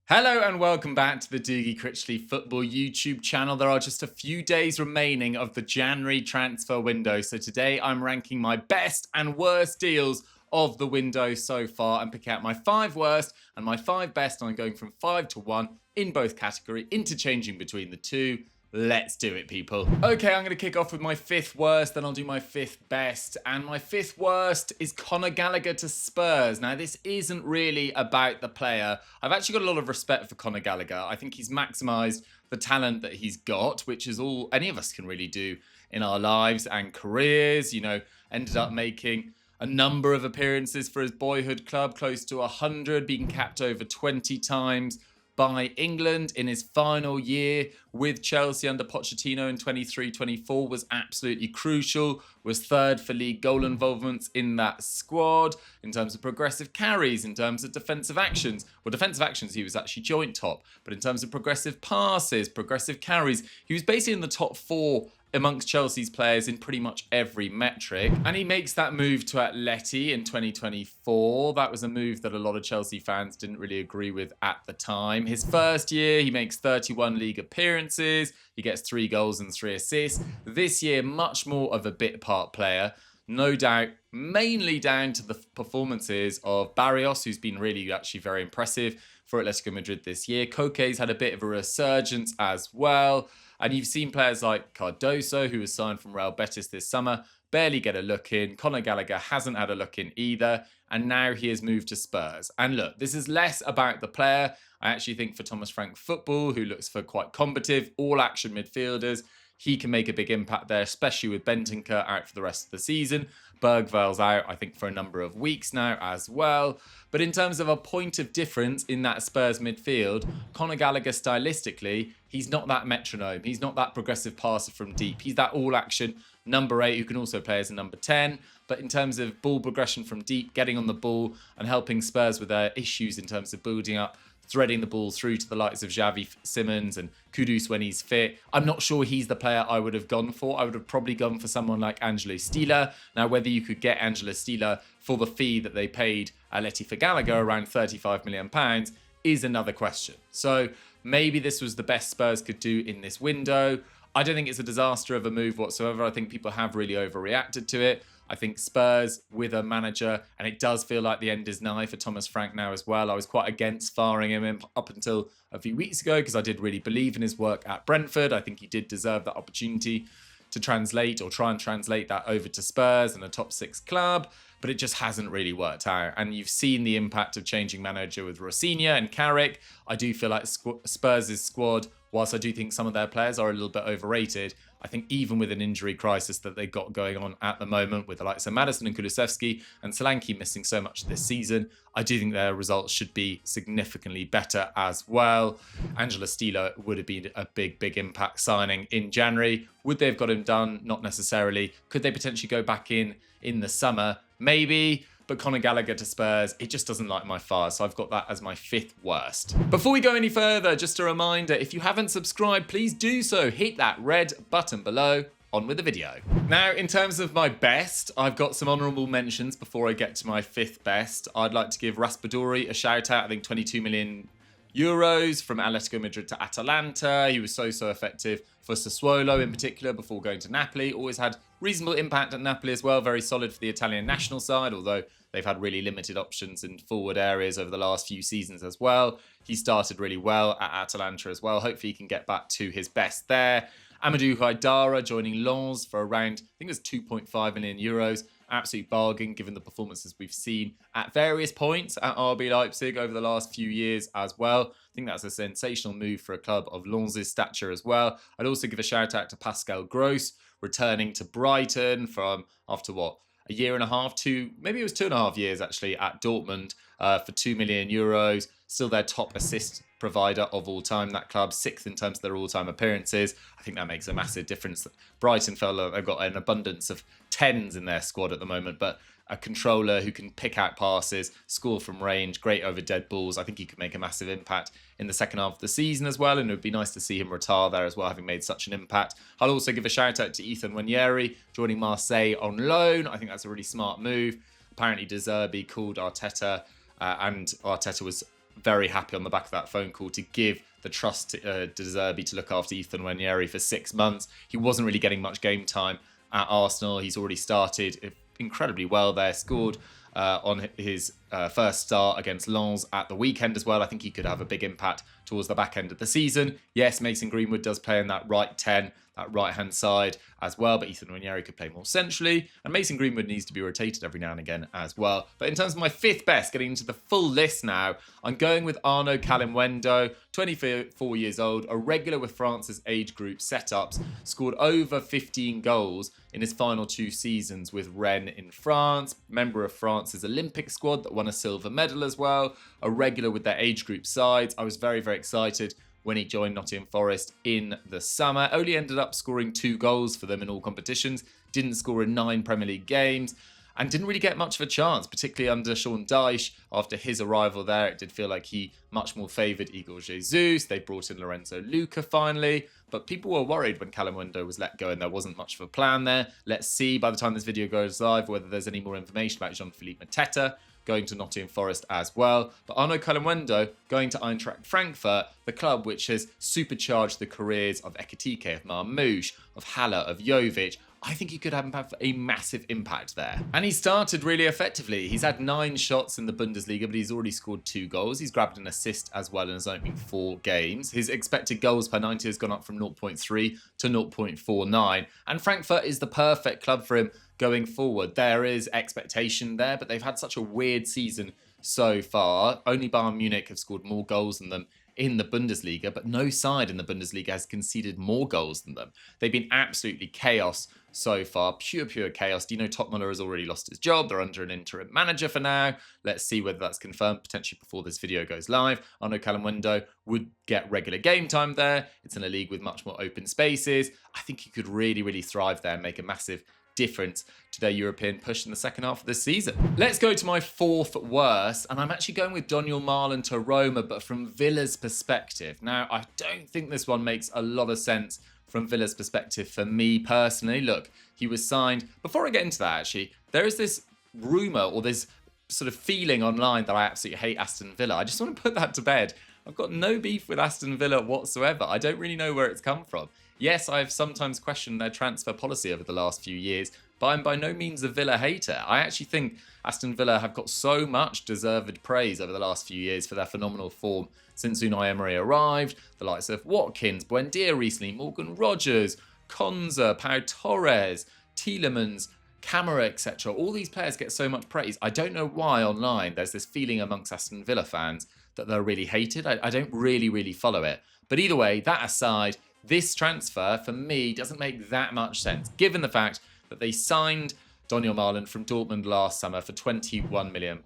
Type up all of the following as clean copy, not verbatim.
Hello and welcome back to the Dougie Critchley Football YouTube channel. There are just a few days remaining of the January transfer window. So today I'm ranking my best and worst deals of the window so far and pick out my 5 worst and my 5 best. And I'm going from 5 to 1 in both category, interchanging between the two. Let's do it, people. Okay, I'm going to kick off with my 5th worst, then I'll do my 5th best. And my 5th worst is Conor Gallagher to Spurs. Now, this isn't really about the player. I've actually got a lot of respect for Conor Gallagher. I think he's maximised the talent that he's got, which is all any of us can really do in our lives and careers. You know, ended up making a number of appearances for his boyhood club, close to 100, being capped over 20 times by England in his final year with Chelsea under Pochettino in 23-24 was absolutely crucial, was 3rd for league goal involvements in that squad, in terms of progressive carries, in terms of defensive actions. Well, defensive actions, he was actually joint top, but in terms of progressive passes, progressive carries, he was basically in the top 4 amongst Chelsea's players in pretty much every metric. And he makes that move to Atleti in 2024. That was a move that a lot of Chelsea fans didn't really agree with at the time. His first year, he makes 31 league appearances. He gets 3 goals and 3 assists. This year, much more of a bit part player. No doubt, mainly down to the performances of Barrios, who's been really actually very impressive for Atletico Madrid this year. Koke's had a bit of a resurgence as well. And you've seen players like Cardoso, who was signed from Real Betis this summer, barely get a look in. Conor Gallagher hasn't had a look in either. And now he has moved to Spurs. And look, this is less about the player. I actually think for Thomas Frank Football, who looks for quite combative, all-action midfielders, he can make a big impact there, especially with Bentancur out for the rest of the season. Bergwijl's out, I think, for a number of weeks now as well. But in terms of a point of difference in that Spurs midfield, Conor Gallagher stylistically, he's not that metronome. He's not that progressive passer from deep. He's that all-action number 8 who can also play as a number 10. But in terms of ball progression from deep, getting on the ball and helping Spurs with their issues in terms of building up, threading the ball through to the likes of Xavi Simons and Kudus when he's fit. I'm not sure he's the player I would have gone for. I would have probably gone for someone like Angelo Stiller. Now, whether you could get Angelo Stiller for the fee that they paid Atleti for Gallagher, around £35 million, is another question. So maybe this was the best Spurs could do in this window. I don't think it's a disaster of a move whatsoever. I think people have really overreacted to it. I think Spurs with a manager, and it does feel like the end is nigh for Thomas Frank now as well. I was quite against firing him up until a few weeks ago because I did really believe in his work at Brentford. I think he did deserve that opportunity to translate or try and translate that over to Spurs and a top 6 club, but it just hasn't really worked out. And you've seen the impact of changing manager with Rosinha and Carrick. I do feel like Spurs' squad, whilst I do think some of their players are a little bit overrated, I think even with an injury crisis that they've got going on at the moment with the likes of Maddison and Kulusevski and Solanke missing so much this season, I do think their results should be significantly better as well. Angelo Stiller would have been a big impact signing in January. Would they have got him done? Not necessarily. Could they potentially go back in the summer? Maybe. But Conor Gallagher to Spurs, it just doesn't light my fire, so I've got that as my 5th worst. Before we go any further, just a reminder, if you haven't subscribed, please do so. Hit that red button below. On with the video. Now, in terms of my best, I've got some honourable mentions before I get to my 5th best. I'd like to give Raspadori a shout out. I think 22 million euros from Atletico Madrid to Atalanta. He was so effective for Sassuolo in particular before going to Napoli. Always had reasonable impact at Napoli as well. Very solid for the Italian national side, although they've had really limited options in forward areas over the last few seasons as well. He started really well at Atalanta as well. Hopefully he can get back to his best there. Amadou Haidara joining Lens for around, I think it was 2.5 million euros. Absolute bargain given the performances we've seen at various points at RB Leipzig over the last few years as well. I think that's a sensational move for a club of Lens' stature as well. I'd also give a shout out to Pascal Gross, returning to Brighton from after a year and a half, maybe it was 2.5 years actually at Dortmund for 2 million euros. Still their top assist provider of all time, that club, 6th in terms of their all-time appearances. I think that makes a massive difference. Brighton felt like they've got an abundance of 10s in their squad at the moment, but a controller who can pick out passes, score from range, great over dead balls. I think he could make a massive impact in the second half of the season as well, and it would be nice to see him retire there as well, having made such an impact. I'll also give a shout out to Ethan Nwaneri, joining Marseille on loan. I think that's a really smart move. Apparently De Zerbi called Arteta, and Arteta was very happy on the back of that phone call to give the trust to De Zerbi to look after Ethan Nwaneri for 6 months. He wasn't really getting much game time at Arsenal. He's already started incredibly well there, scored on his first start against Lens at the weekend as well. I think he could have a big impact towards the back end of the season. Yes, Mason Greenwood does play in that right 10, that right-hand side as well, but Ethan Nwaneri could play more centrally, and Mason Greenwood needs to be rotated every now and again as well. But in terms of my 5th best, getting into the full list now, I'm going with Arnaud Kalimuendo, 24 years old, a regular with France's age group setups, scored over 15 goals in his final 2 seasons with Rennes in France, member of France's Olympic squad that won a silver medal as well, a regular with their age group sides. I was very, very excited when he joined Nottingham Forest in the summer. Only ended up scoring 2 goals for them in all competitions, didn't score in 9 Premier League games, and didn't really get much of a chance, particularly under Sean Dyche. After his arrival there, it did feel like he much more favoured Igor Jesus. They brought in Lorenzo Luca finally, but people were worried when Kalimuendo was let go and there wasn't much of a plan there. Let's see by the time this video goes live whether there's any more information about Jean-Philippe Mateta going to Nottingham Forest as well. But Arnaud Kalimuendo going to Eintracht Frankfurt, the club which has supercharged the careers of Ekitike, of Marmouche, of Haller, of Jovic. I think he could have a massive impact there. And he started really effectively. He's had 9 shots in the Bundesliga, but he's already scored 2 goals. He's grabbed an assist as well in his opening 4 games. His expected goals per 90 has gone up from 0.3 to 0.49. And Frankfurt is the perfect club for him going forward. There is expectation there, but they've had such a weird season so far. Only Bayern Munich have scored more goals than them in the Bundesliga, but no side in the Bundesliga has conceded more goals than them. They've been absolutely chaos so far, pure chaos. Dino Topmuller has already lost his job. They're under an interim manager for now. Let's see whether that's confirmed potentially before this video goes live. Arnaud Kalimuendo would get regular game time there. It's in a league with much more open spaces. I think he could really thrive there and make a massive difference to their European push in the second half of the season. Let's go to my 4th worst, and I'm actually going with Donyell Malen to Roma, but from Villa's perspective. Now, I don't think this one makes a lot of sense from Villa's perspective for me personally. Look, he was signed. Before I get into that, actually, there is this rumour or this sort of feeling online that I absolutely hate Aston Villa. I just want to put that to bed. I've got no beef with Aston Villa whatsoever. I don't really know where it's come from. Yes, I've sometimes questioned their transfer policy over the last few years, but I'm by no means a Villa hater. I actually think Aston Villa have got so much deserved praise over the last few years for their phenomenal form since Unai Emery arrived. The likes of Watkins, Buendia recently, Morgan Rogers, Konza, Pau Torres, Tielemans, Camara, etc. All these players get so much praise. I don't know why online there's this feeling amongst Aston Villa fans that they're really hated. I don't really follow it. But either way, that aside, this transfer, for me, doesn't make that much sense, given the fact that they signed Donyell Malen from Dortmund last summer for £21 million.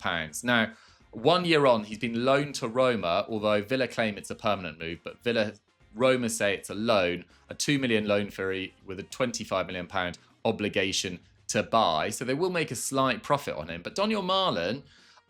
Now, 1 year on, he's been loaned to Roma, although Villa claim it's a permanent move, but Roma say it's a loan, a £2 million loan fee with a £25 million obligation to buy, so they will make a slight profit on him. But Donyell Malen,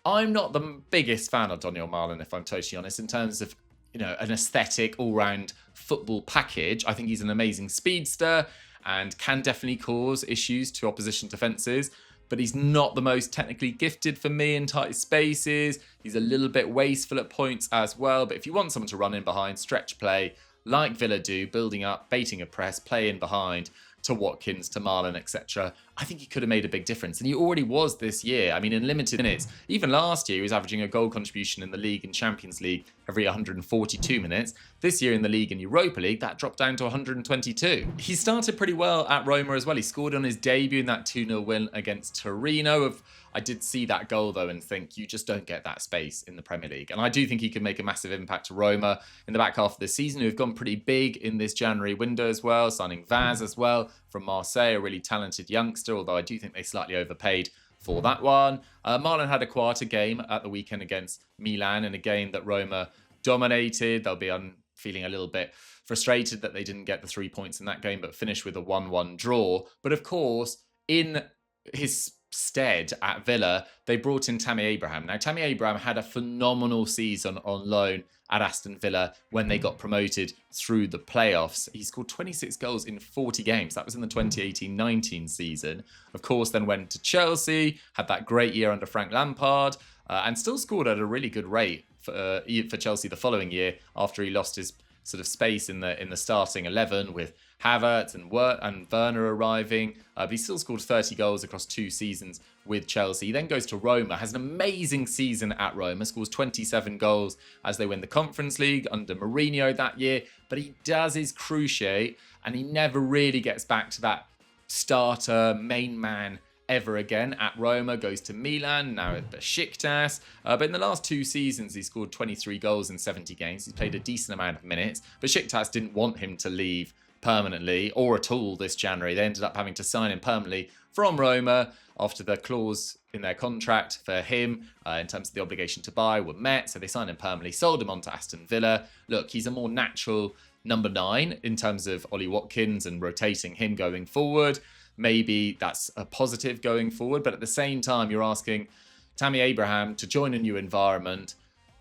I'm not the biggest fan of Donyell Malen, if I'm totally honest, in terms of an aesthetic all-round football package. I think he's an amazing speedster and can definitely cause issues to opposition defences, but he's not the most technically gifted for me in tight spaces. He's a little bit wasteful at points as well, but if you want someone to run in behind, stretch play, like Villa do, building up, baiting a press, play in behind, to Watkins, to Malen, etc. I think he could have made a big difference. And he already was this year. I mean, in limited minutes. Even last year, he was averaging a goal contribution in the league and Champions League every 142 minutes. This year in the league and Europa League, that dropped down to 122. He started pretty well at Roma as well. He scored on his debut in that 2-0 win against Torino. I did see that goal, though, and think you just don't get that space in the Premier League. And I do think he can make a massive impact to Roma in the back half of the season, who've gone pretty big in this January window as well, signing Vaz as well from Marseille, a really talented youngster, although I do think they slightly overpaid for that one. Malen had a quieter game at the weekend against Milan in a game that Roma dominated. They'll be feeling a little bit frustrated that they didn't get the 3 points in that game, but finished with a 1-1 draw. But of course, in his stead at Villa, they brought in Tammy Abraham. Now, Tammy Abraham had a phenomenal season on loan at Aston Villa when they got promoted through the playoffs. He scored 26 goals in 40 games. That was in the 2018-19 season. Of course, then went to Chelsea, had that great year under Frank Lampard, and still scored at a really good rate for Chelsea the following year after he lost his sort of space in the starting 11 with Havertz and Werner arriving. But he still scored 30 goals across 2 seasons with Chelsea. He then goes to Roma, has an amazing season at Roma, scores 27 goals as they win the Conference League under Mourinho that year. But he does his cruciate and he never really gets back to that starter, main man ever again at Roma, goes to Milan, now at Besiktas. But in the last 2 seasons, he scored 23 goals in 70 games. He's played a decent amount of minutes. Besiktas didn't want him to leave permanently or at all this January. They ended up having to sign him permanently from Roma after the clause in their contract for him in terms of the obligation to buy were met. So they signed him permanently, sold him on to Aston Villa. Look, he's a more natural number 9 in terms of Ollie Watkins and rotating him going forward. Maybe that's a positive going forward, but at the same time, you're asking Tammy Abraham to join a new environment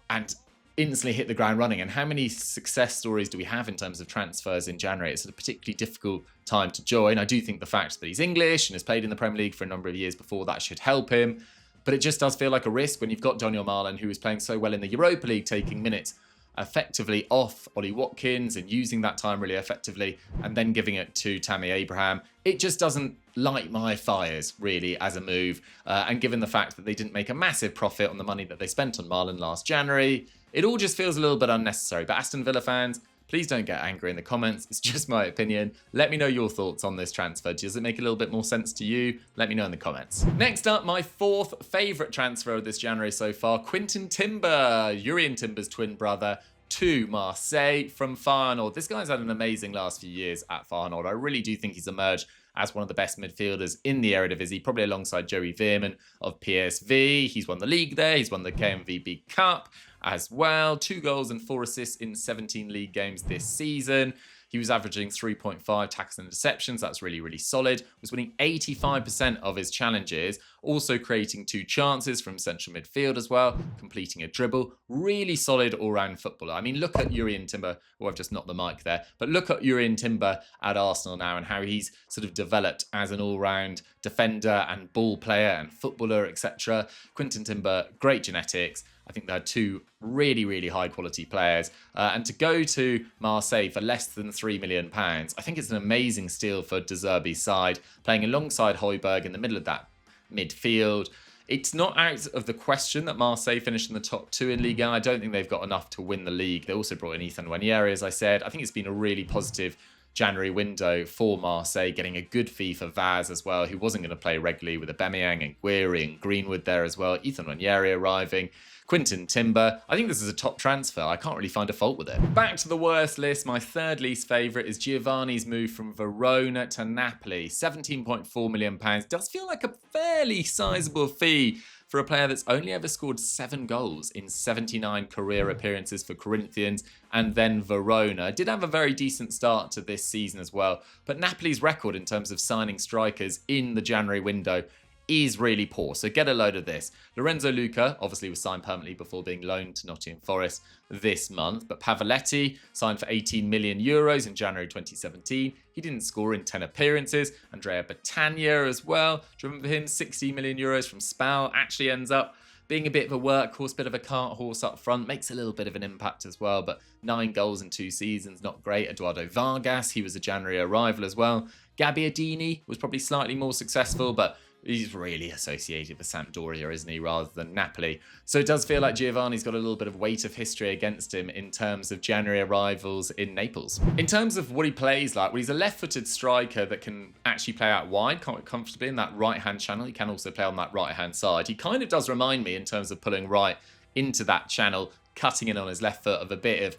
and instantly hit the ground running. And how many success stories do we have in terms of transfers in January? It's a particularly difficult time to join. I do think the fact that he's English and has played in the Premier League for a number of years before, that should help him. But it just does feel like a risk when you've got Donyell Malen, who is playing so well in the Europa League, taking minutes effectively off Ollie Watkins and using that time really effectively and then giving it to Tammy Abraham. It just doesn't light my fires really as a move. And given the fact that they didn't make a massive profit on the money that they spent on Malen last January, it all just feels a little bit unnecessary. But Aston Villa fans, please don't get angry in the comments. It's just my opinion. Let me know your thoughts on this transfer. Does it make a little bit more sense to you? Let me know in the comments. Next up, my 4th favourite transfer of this January so far, Quinten Timber, Jurrien Timber's twin brother, to Marseille from Feyenoord. This guy's had an amazing last few years at Feyenoord. I really do think he's emerged as one of the best midfielders in the Eredivisie, probably alongside Joey Veerman of PSV. He's won the league there. He's won the KNVB Cup as well. 2 goals and 4 assists in 17 league games this season. He was averaging 3.5 tackles and interceptions. That's really, really solid. Was winning 85% of his challenges. Also creating 2 chances from central midfield as well. Completing a dribble. Really solid all-round footballer. I mean, look at Jurrien Timber. Oh, I've just knocked the mic there. But look at Jurrien Timber at Arsenal now and how he's sort of developed as an all-round defender and ball player and footballer, etc. Quinten Timber, great genetics. I think they're 2 really, really high-quality players. And to go to Marseille for less than £3 million, I think it's an amazing steal for De Zerbi's side, playing alongside Højbjerg in the middle of that midfield. It's not out of the question that Marseille finished in the top 2 in Ligue 1. I don't think they've got enough to win the league. They also brought in Ethan Nwaneri, as I said. I think it's been a really positive January window for Marseille, getting a good fee for Vaz as well, who wasn't going to play regularly, with Aubameyang and Guehi and Greenwood there as well. Ethan Nwaneri arriving. Quinten Timber, I think this is a top transfer. I can't really find a fault with it. Back to the worst list, my 3rd least favourite is Giovanni's move from Verona to Napoli. £17.4 million. Does feel like a fairly sizable fee for a player that's only ever scored 7 goals in 79 career appearances for Corinthians and then Verona. Did have a very decent start to this season as well, but Napoli's record in terms of signing strikers in the January window is really poor. So get a load of this. Lorenzo Luca obviously was signed permanently before being loaned to Nottingham Forest this month, but Pavoletti signed for €18 million in January 2017. He didn't score in 10 appearances. Andrea Battaglia as well, driven for him, €60 million from Spal, actually ends up being a bit of a workhorse, bit of a cart horse up front, makes a little bit of an impact as well, but 9 goals in 2 seasons, not great. Eduardo Vargas, he was a January arrival as well. Gabbiadini was probably slightly more successful, but he's really associated with Sampdoria, isn't he, rather than Napoli. So it does feel like Giovanni's got a little bit of weight of history against him in terms of January arrivals in Naples. In terms of what he plays like, well, he's a left-footed striker that can actually play out wide quite comfortably in that right-hand channel. He can also play on that right-hand side. He kind of does remind me in terms of pulling right into that channel, cutting in on his left foot, of a bit of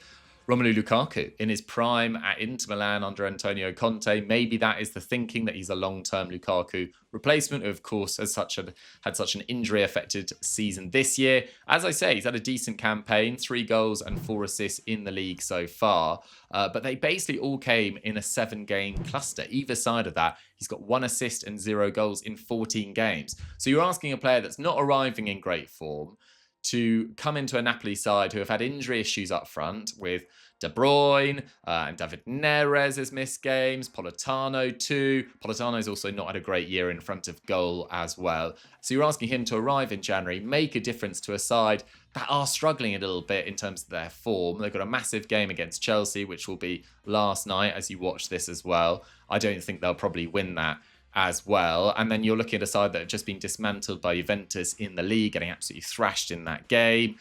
Romelu Lukaku in his prime at Inter Milan under Antonio Conte. Maybe that is the thinking, that he's a long-term Lukaku replacement, who of course had such an injury-affected season this year. As I say, he's had a decent campaign, 3 goals and 4 assists in the league so far. But they basically all came in a 7-game cluster. Either side of that, he's got 1 assist and 0 goals in 14 games. So you're asking a player that's not arriving in great form to come into a Napoli side who have had injury issues up front, with De Bruyne and David Neres has missed games, Politano too. Politano's also not had a great year in front of goal as well. So you're asking him to arrive in January, make a difference to a side that are struggling a little bit in terms of their form. They've got a massive game against Chelsea, which will be last night as you watch this as well. I don't think they'll probably win that as well. And then you're looking at a side that have just been dismantled by Juventus in the league, getting absolutely thrashed in that game.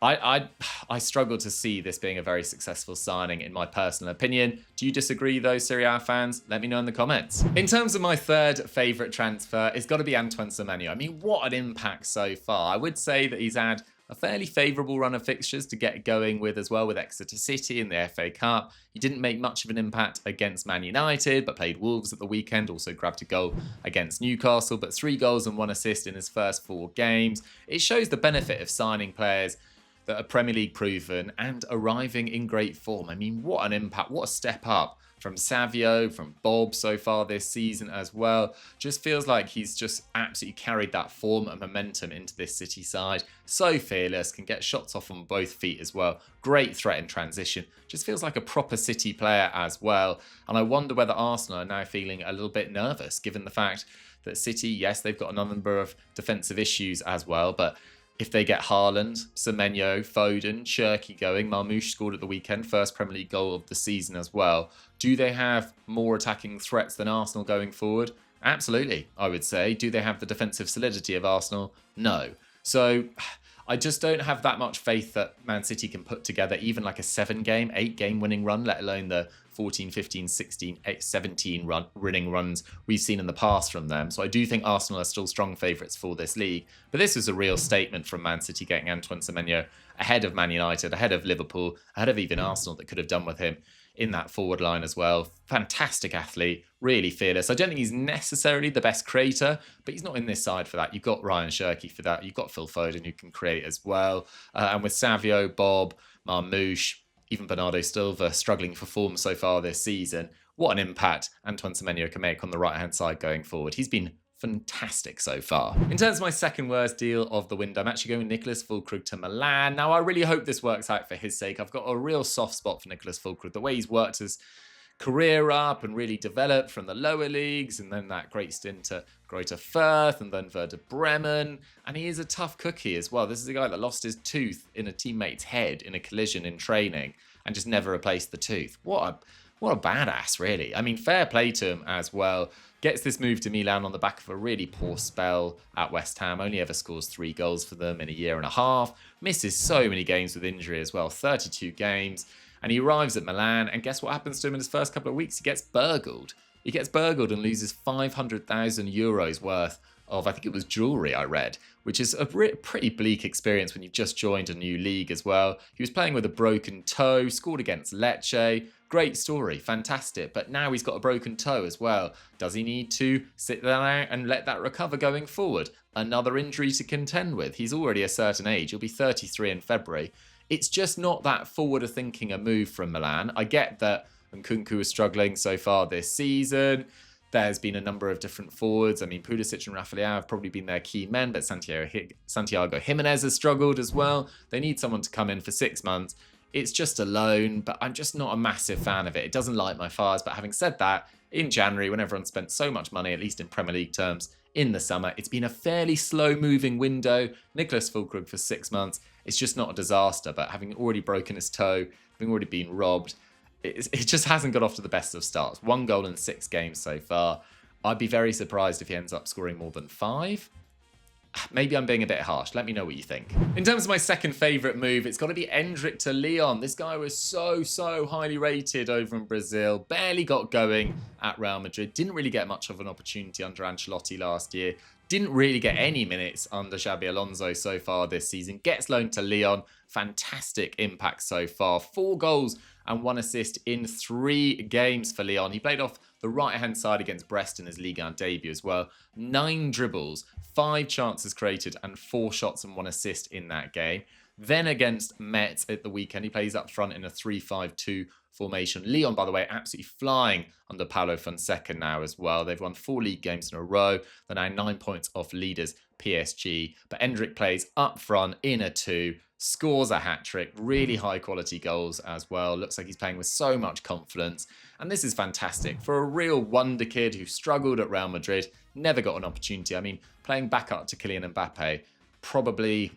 I struggle to see this being a very successful signing, in my personal opinion. Do you disagree, though, Serie A fans? Let me know in the comments. In terms of my third favourite transfer, it's got to be Antoine Semenyo. I mean, what an impact so far. I would say that he's had a fairly favourable run of fixtures to get going with as well, with Exeter City in the FA Cup. He didn't make much of an impact against Man United, but played Wolves at the weekend, also grabbed a goal against Newcastle, but 3 goals and 1 assist in his first 4 games. It shows the benefit of signing players that are Premier League proven and arriving in great form. I mean, what an impact, what a step up from Savio, from Bob so far this season as well. Just feels like he's just absolutely carried that form and momentum into this City side. So fearless, can get shots off on both feet as well. Great threat in transition. Just feels like a proper City player as well. And I wonder whether Arsenal are now feeling a little bit nervous, given the fact that City, yes, they've got a number of defensive issues as well, but if they get Haaland, Semenyo, Foden, Cherki going, Marmoush scored at the weekend, first Premier League goal of the season as well. Do they have more attacking threats than Arsenal going forward? Absolutely, I would say. Do they have the defensive solidity of Arsenal? No. So I just don't have that much faith that Man City can put together even like a 7-game, 8-game winning run, let alone the 14, 15, 16, 17 winning runs we've seen in the past from them. So I do think Arsenal are still strong favourites for this league. But this was a real statement from Man City getting Antoine Semenyo ahead of Man United, ahead of Liverpool, ahead of even Arsenal that could have done with him in that forward line as well. Fantastic athlete, really fearless. I don't think he's necessarily the best creator, but he's not in this side for that. You've got Ryan Cherki for that. You've got Phil Foden who can create as well. And with Savio, Bob, Marmoush, even Bernardo Silva struggling for form so far this season, what an impact Antoine Semenyo can make on the right-hand side going forward. He's been fantastic so far. In terms of my second worst deal of the window, I'm actually going Nicholas Fullkrug to Milan. Now, I really hope this works out for his sake. I've got a real soft spot for Nicholas Fullkrug. The way he's worked his career up and really developed from the lower leagues, and then that great stint at Greuther Fürth and then Werder Bremen. And he is a tough cookie as well. This is a guy that lost his tooth in a teammate's head in a collision in training and just never replaced the tooth. What a badass, really. I mean, fair play to him as well. Gets this move to Milan on the back of a really poor spell at West Ham. Only ever scores 3 goals for them in a year and a half. Misses so many games with injury as well. 32 games. And he arrives at Milan. And guess what happens to him in his first couple of weeks? He gets burgled. He gets burgled and loses 500,000 euros worth of, I think it was jewellery, I read, which is a pretty bleak experience when you've just joined a new league as well. He was playing with a broken toe, scored against Lecce. Great story, fantastic. But now he's got a broken toe as well. Does he need to sit that out and let that recover going forward? Another injury to contend with. He's already a certain age. He'll be 33 in February. It's just not that forward of thinking a move from Milan. I get that Nkunku is struggling so far this season. There's been a number of different forwards. I mean, Pulisic and Rafael have probably been their key men, but Santiago Jimenez has struggled as well. They need someone to come in for 6 months. It's just a loan, but I'm just not a massive fan of it. It doesn't light my fires. But having said that, in January, when everyone spent so much money, at least in Premier League terms, in the summer, it's been a fairly slow-moving window. Nicholas Fullkrug for 6 months. It's just not a disaster, but having already broken his toe, having already been robbed, it just hasn't got off to the best of starts. 1 goal in 6 games so far. I'd be very surprised if he ends up scoring more than 5. Maybe I'm being a bit harsh. Let me know what you think. In terms of my second favourite move, it's got to be Endrick to Lyon. This guy was so highly rated over in Brazil. Barely got going at Real Madrid. Didn't really get much of an opportunity under Ancelotti last year. Didn't really get any minutes under Xabi Alonso so far this season. Gets loaned to Lyon. Fantastic impact so far. 4 goals and 1 assist in 3 games for Lyon. He played off the right-hand side against Brest in his Ligue 1 debut as well. 9 dribbles, 5 chances created and 4 shots and 1 assist in that game. Then against Metz at the weekend, he plays up front in a 3-5-2 formation. Lyon, by the way, absolutely flying under Paulo Fonseca now as well. They've won 4 league games in a row. They're now 9 points off leaders PSG. But Endrick plays up front in a 2, scores a hat-trick, really high-quality goals as well. Looks like he's playing with so much confidence. And this is fantastic. For a real wonder kid who struggled at Real Madrid, never got an opportunity. I mean, playing back up to Kylian Mbappe, probably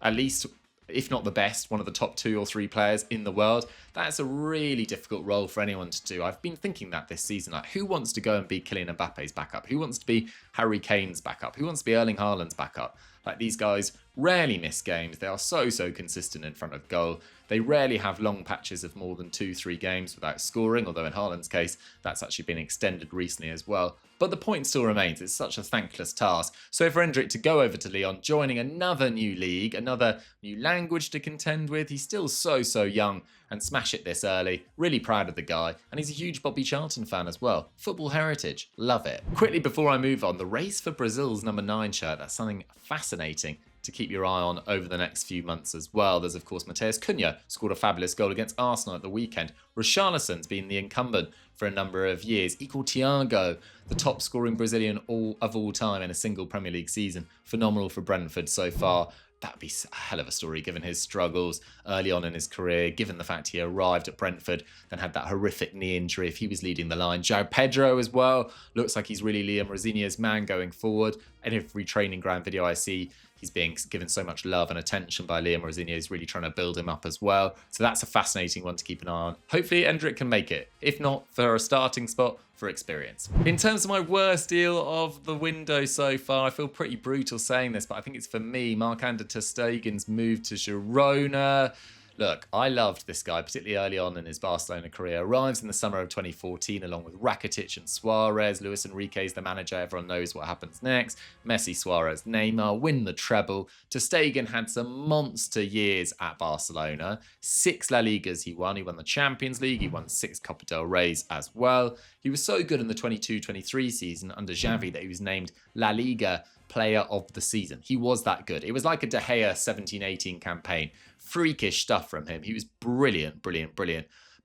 at least, if not the best, one of the top 2 or 3 players in the world. That's a really difficult role for anyone to do. I've been thinking that this season, like, who wants to go and be Kylian Mbappe's backup? Who wants to be Harry Kane's backup? Who wants to be Erling Haaland's backup? Like, these guys rarely miss games. They are so consistent in front of goal. They rarely have long patches of more than 2-3 games without scoring, although in Haaland's case, that's actually been extended recently as well. But the point still remains, it's such a thankless task. So for Endrick to go over to Lyon, joining another new league, another new language to contend with, he's still so young, and smash it this early. Really proud of the guy, and he's a huge Bobby Charlton fan as well. Football heritage, love it. Quickly before I move on, the race for Brazil's number 9 shirt, that's something fascinating to keep your eye on over the next few months as well. There's of course Matheus Cunha, scored a fabulous goal against Arsenal at the weekend. Richarlison's been the incumbent for a number of years. Equal Thiago, the top scoring Brazilian of all time in a single Premier League season. Phenomenal for Brentford so far. That'd be a hell of a story given his struggles early on in his career, given the fact he arrived at Brentford, then had that horrific knee injury if he was leading the line. João Pedro as well, looks like he's really Liam Rosinia's man going forward. And every training ground video I see, he's being given so much love and attention by Liam Rosinia. He's really trying to build him up as well. So that's a fascinating one to keep an eye on. Hopefully Endrick can make it. If not, for a starting spot, for experience. In terms of my worst deal of the window so far, I feel pretty brutal saying this, but I think it's for me, Marc-Andre Ter Stegen's move to Girona. Look, I loved this guy, particularly early on in his Barcelona career. Arrives in the summer of 2014 along with Rakitic and Suarez. Luis Enrique's the manager. Everyone knows what happens next. Messi, Suarez, Neymar win the treble. Ter Stegen had some monster years at Barcelona. 6 La Ligas he won. He won the Champions League. He won 6 Copa del Reys as well. He was so good in the 22-23 season under Xavi that he was named La Liga Player of the Season. He was that good. It was like a De Gea 17-18 campaign. Freakish stuff from him. He was brilliant. But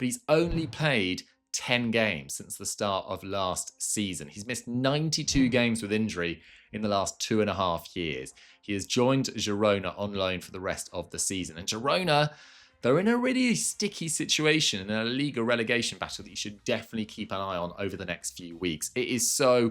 he's only played 10 games since the start of last season. He's missed 92 games with injury in the last 2.5 years. He has joined Girona on loan for the rest of the season. And Girona, they're in a really sticky situation in a Liga relegation battle that you should definitely keep an eye on over the next few weeks. It is so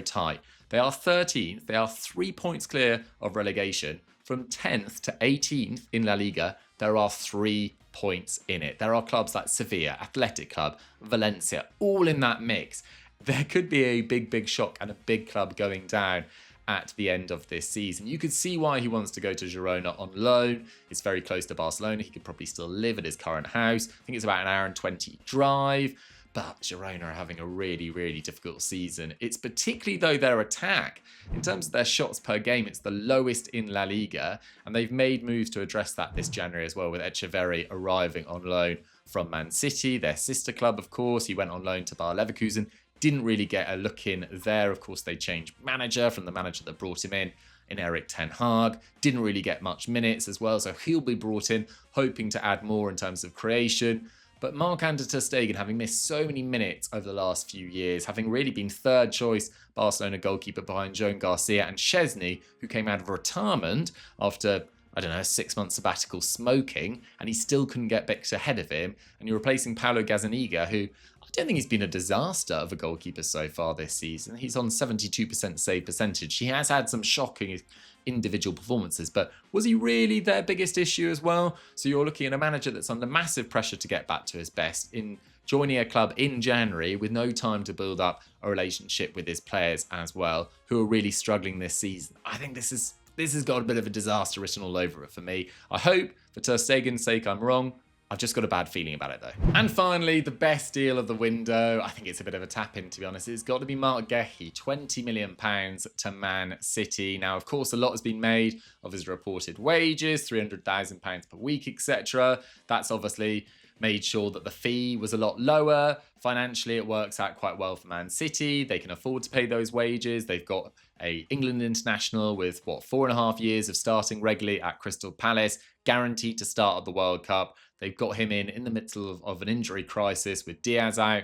tight. They are 13th. They are 3 points clear of relegation. From 10th to 18th in La Liga, there are 3 points in it. There are clubs like Sevilla, Athletic Club, Valencia, all in that mix. There could be a big shock and a big club going down at the end of this season. You could see why he wants to go to Girona on loan. It's very close to Barcelona. He could probably still live at his current house. I think it's about an hour and 20 drive. But Girona are having a really difficult season. It's particularly, though, their attack. In terms of their shots per game, it's the lowest in La Liga. And they've made moves to address that this January as well, with Echeverri arriving on loan from Man City, their sister club, of course. He went on loan to Bayer Leverkusen. Didn't really get a look in there. Of course, they changed manager from the manager that brought him in Erik ten Hag. Didn't really get much minutes as well. So he'll be brought in, hoping to add more in terms of creation. But Marc-Andre Ter Stegen, having missed so many minutes over the last few years, having really been third choice Barcelona goalkeeper behind Joan Garcia and Szczesny, who came out of retirement after, I don't know, a 6-month sabbatical smoking, and he still couldn't get back ahead of him. And you're replacing Paulo Gazzaniga, who I don't think he's been a disaster of a goalkeeper so far this season. He's on 72% save percentage. He has had some shocking individual performances, but was he really their biggest issue as well? So you're looking at a manager that's under massive pressure to get back to his best, in joining a club in January with no time to build up a relationship with his players as well, who are really struggling this season. I think this has got a bit of a disaster written all over it for me. I hope, for Ter Stegen's sake, I'm wrong. I've just got a bad feeling about it, though. And finally, the best deal of the window. I think it's a bit of a tap-in, to be honest. It's got to be Marc Guehi, £20 million to Man City. Now, of course, a lot has been made of his reported wages, £300,000 per week, etc. That's obviously made sure that the fee was a lot lower. Financially, it works out quite well for Man City. They can afford to pay those wages. They've got a England international with, 4.5 years of starting regularly at Crystal Palace, guaranteed to start at the World Cup. They've got him in the middle of an injury crisis with Diaz out,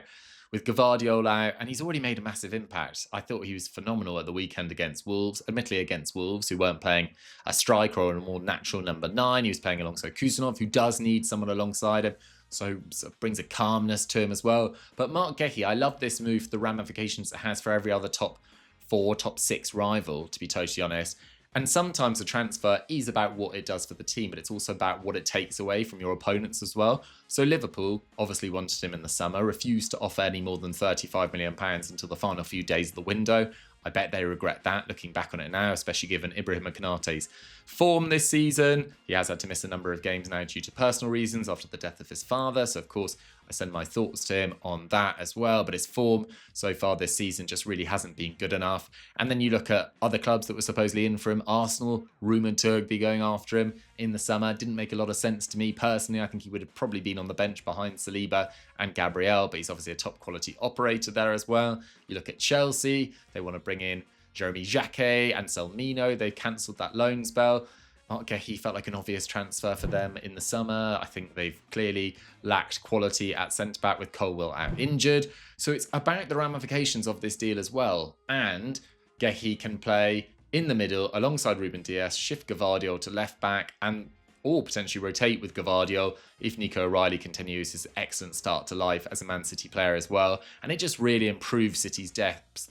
with Gvardiol out, and he's already made a massive impact. I thought he was phenomenal at the weekend against Wolves, admittedly against Wolves, who weren't playing a striker or a more natural number 9. He was playing alongside Kusanov, who does need someone alongside him, so brings a calmness to him as well. But Marc Guehi, I love this move, the ramifications it has for every other top 4, top 6 rival, to be totally honest. And sometimes a transfer is about what it does for the team, but it's also about what it takes away from your opponents as well. So Liverpool obviously wanted him in the summer, refused to offer any more than £35 million until the final few days of the window. I bet they regret that, looking back on it now, especially given Ibrahim Konaté's form this season. He has had to miss a number of games now due to personal reasons after the death of his father. So, of course, I send my thoughts to him on that as well. But his form so far this season just really hasn't been good enough. And then you look at other clubs that were supposedly in for him. Arsenal, rumoured to be going after him in the summer. Didn't make a lot of sense to me personally. I think he would have probably been on the bench behind Saliba and Gabriel, but he's obviously a top quality operator there as well. You look at Chelsea, they want to bring in Jeremy Jacquet and Selmino. They cancelled that loan spell. Marc Guehi felt like an obvious transfer for them in the summer. I think they've clearly lacked quality at centre-back with Colwill out injured. So it's about the ramifications of this deal as well. And Guehi can play in the middle alongside Ruben Dias, shift Gvardiol to left-back, and or potentially rotate with Gvardiol if Nico O'Reilly continues his excellent start to life as a Man City player as well. And it just really improves City's depth,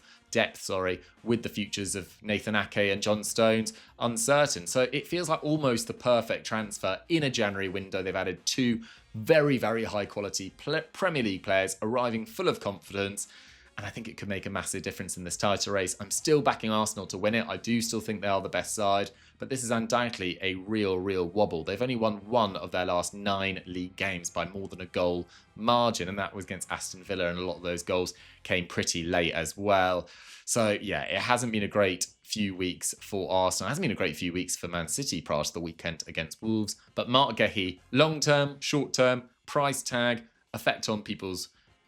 with the futures of Nathan Ake and John Stones uncertain. So it feels like almost the perfect transfer in a January window. They've added two very, very high quality Premier League players arriving full of confidence. And I think it could make a massive difference in this title race. I'm still backing Arsenal to win it. I do still think they are the best side, but this is undoubtedly a real wobble. They've only won one of their last 9 league games by more than a goal margin, and that was against Aston Villa, and a lot of those goals came pretty late as well. So yeah, it hasn't been a great few weeks for Arsenal. It hasn't been a great few weeks for Man City prior to the weekend against Wolves. But Marc Guehi, long-term, short-term, price tag, effect on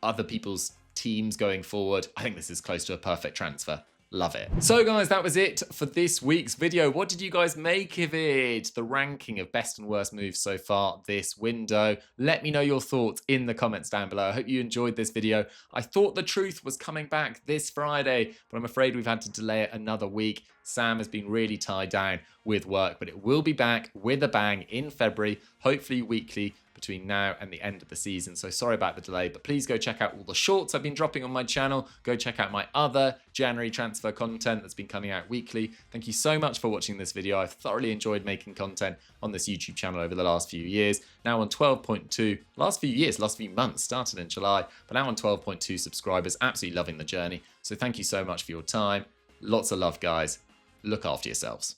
other people's teams going forward. I think this is close to a perfect transfer. Love it. So guys, that was it for this week's video. What did you guys make of it? The ranking of best and worst moves so far this window. Let me know your thoughts in the comments down below. I hope you enjoyed this video. I thought the truth was coming back this Friday, but I'm afraid we've had to delay it another week. Sam has been really tied down with work, but it will be back with a bang in February, hopefully weekly between now and the end of the season. So sorry about the delay, but please go check out all the shorts I've been dropping on my channel. Go check out my other January transfer content that's been coming out weekly. Thank you so much for watching this video. I've thoroughly enjoyed making content on this YouTube channel over the last few years. Now on 12.2, last few months, started in July, but now on 12.2 subscribers. Absolutely loving the journey. So thank you so much for your time. Lots of love, guys. Look after yourselves.